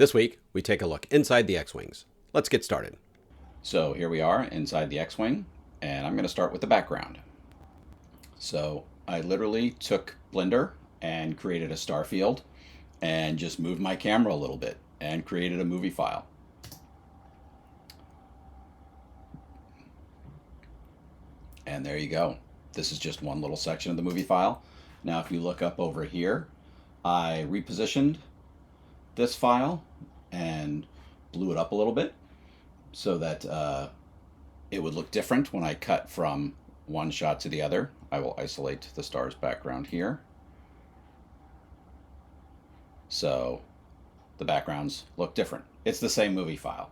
This week, we take a look inside the X-Wings. Let's get started. So here we are inside the X-Wing, and I'm going to start with the background. So I literally took Blender and created a star field and just moved my camera a little bit and created a movie file. And there you go. This is just one little section of the movie file. Now if you look up over here, I repositioned this file and blew it up a little bit so that it would look different when I cut from one shot to the other. I will isolate the star's background here. So the backgrounds look different. It's the same movie file.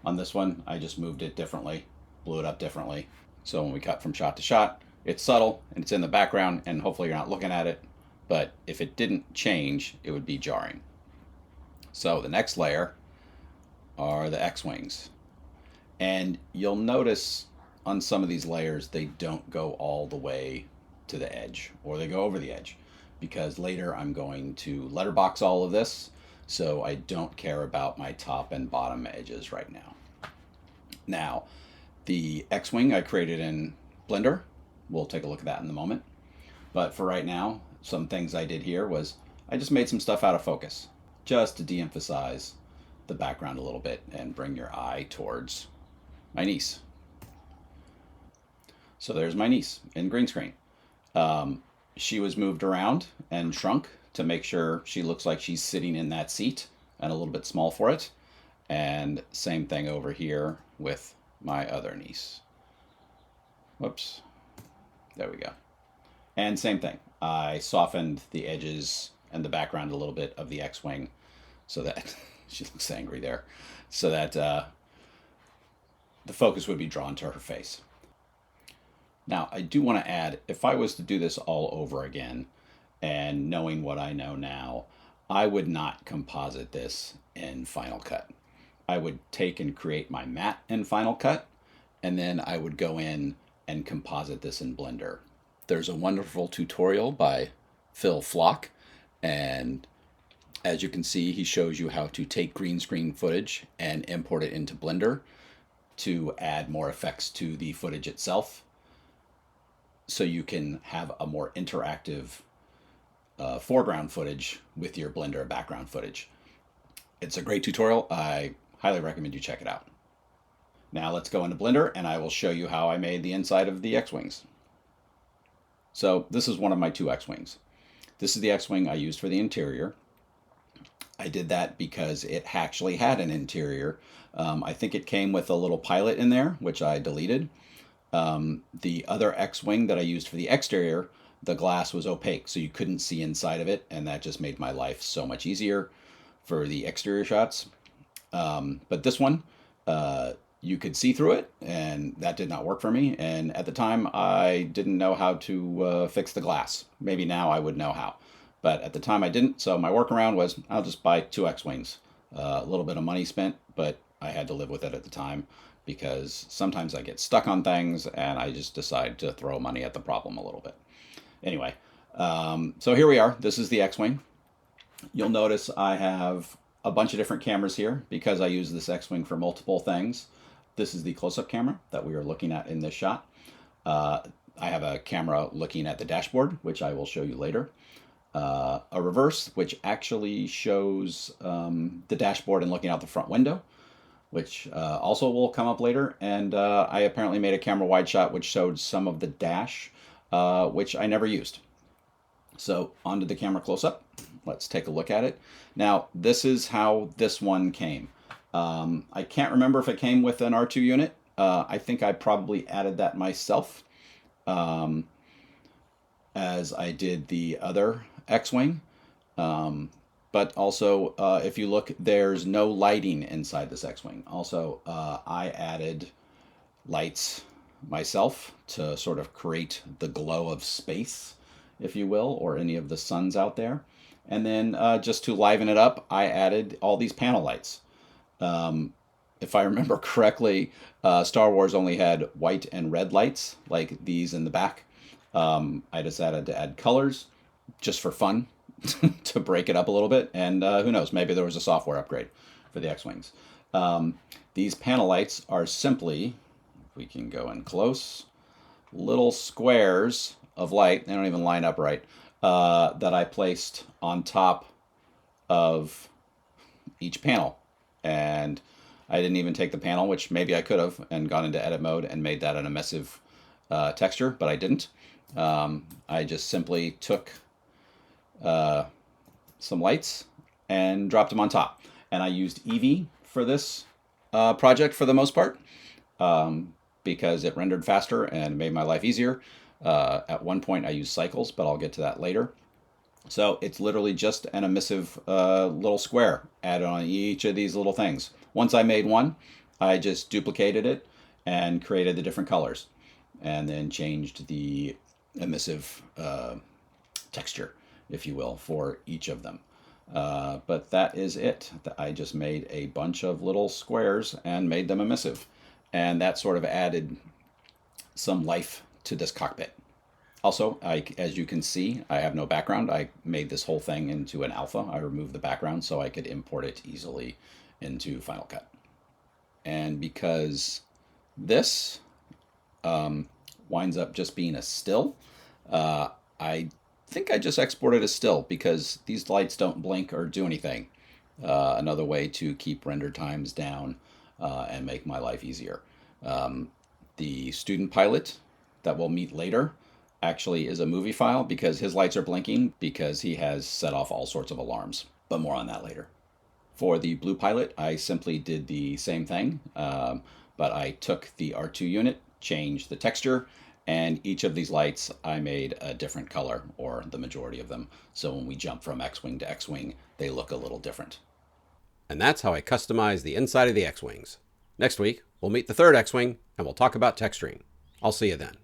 On this one, I just moved it differently, blew it up differently. So when we cut from shot to shot, it's subtle and it's in the background and hopefully you're not looking at it. But if it didn't change, it would be jarring. So the next layer are the X-Wings. And you'll notice on some of these layers, they don't go all the way to the edge, or they go over the edge, because later I'm going to letterbox all of this, so I don't care about my top and bottom edges right now. Now, the X-Wing I created in Blender. We'll take a look at that in a moment. But for right now, some things I did here was I just made some stuff out of focus, just to de-emphasize the background a little bit and bring your eye towards my niece. So there's my niece in green screen. She was moved around and shrunk to make sure she looks like she's sitting in that seat and a little bit small for it. And same thing over here with my other niece. Whoops. There we go. And same thing. I softened the edges and the background a little bit of the X-Wing so that she looks angry there, so that the focus would be drawn to her face. Now, I do want to add, if I was to do this all over again, and knowing what I know now, I would not composite this in Final Cut. I would take and create my matte in Final Cut, and then I would go in and composite this in Blender. There's a wonderful tutorial by Phil Flock, and as you can see, he shows you how to take green screen footage and import it into Blender to add more effects to the footage itself, so you can have a more interactive foreground footage with your Blender background footage. It's a great tutorial. I highly recommend you check it out. Now let's go into Blender and I will show you how I made the inside of the X-Wings. So this is one of my two X-Wings. This is the X-Wing I used for the interior. I did that because it actually had an interior. I think it came with a little pilot in there, which I deleted. The other X-Wing that I used for the exterior, the glass was opaque, so you couldn't see inside of it, and that just made my life so much easier for the exterior shots. But this one, you could see through it, and that did not work for me. And at the time, I didn't know how to fix the glass. Maybe now I would know how. But at the time I didn't, so my workaround was I'll just buy two X-Wings. A little bit of money spent, but I had to live with it at the time because sometimes I get stuck on things and I just decide to throw money at the problem a little bit. Anyway, so here we are. This is the X-Wing. You'll notice I have a bunch of different cameras here because I use this X-Wing for multiple things. This is the close-up camera that we are looking at in this shot. I have a camera looking at the dashboard, which I will show you later. A reverse, which actually shows the dashboard and looking out the front window, which also will come up later. And I apparently made a camera wide shot which showed some of the dash, which I never used. So onto the camera close-up. Let's take a look at it. Now, this is how this one came. I can't remember if it came with an R2 unit. I think I probably added that myself, as I did the other X-Wing. But also, if you look, there's no lighting inside this X-Wing. Also, I added lights myself to sort of create the glow of space, if you will, or any of the suns out there. And then just to liven it up, I added all these panel lights. If I remember correctly, Star Wars only had white and red lights, like these in the back. I decided to add colors just for fun. to break it up a little bit. And who knows, maybe there was a software upgrade for the X-Wings. These panel lights are simply, if we can go in close, little squares of light. They don't even line up right. That I placed on top of each panel. And I didn't even take the panel, which maybe I could have, and gone into edit mode and made that an emissive texture, but I didn't. I just simply took some lights and dropped them on top. And I used Eevee for this project for the most part, because it rendered faster and made my life easier. At one point I used cycles, but I'll get to that later. So it's literally just an emissive little square added on each of these little things. Once I made one, I just duplicated it and created the different colors, and then changed the emissive texture, if you will, for each of them. But that is it. I just made a bunch of little squares and made them emissive. And that sort of added some life to this cockpit. Also, as you can see, I have no background. I made this whole thing into an alpha. I removed the background so I could import it easily into Final Cut. And because this winds up just being a still, I think I just exported a still because these lights don't blink or do anything. Another way to keep render times down and make my life easier. The student pilot that we'll meet later actually is a movie file because his lights are blinking because he has set off all sorts of alarms, but more on that later. For the blue pilot, I simply did the same thing, but I took the R2 unit, changed the texture, and each of these lights I made a different color, or the majority of them, so when we jump from X-Wing to X-Wing, they look a little different. And that's how I customize the inside of the X-Wings. Next week, we'll meet the third X-Wing, and we'll talk about texturing. I'll see you then.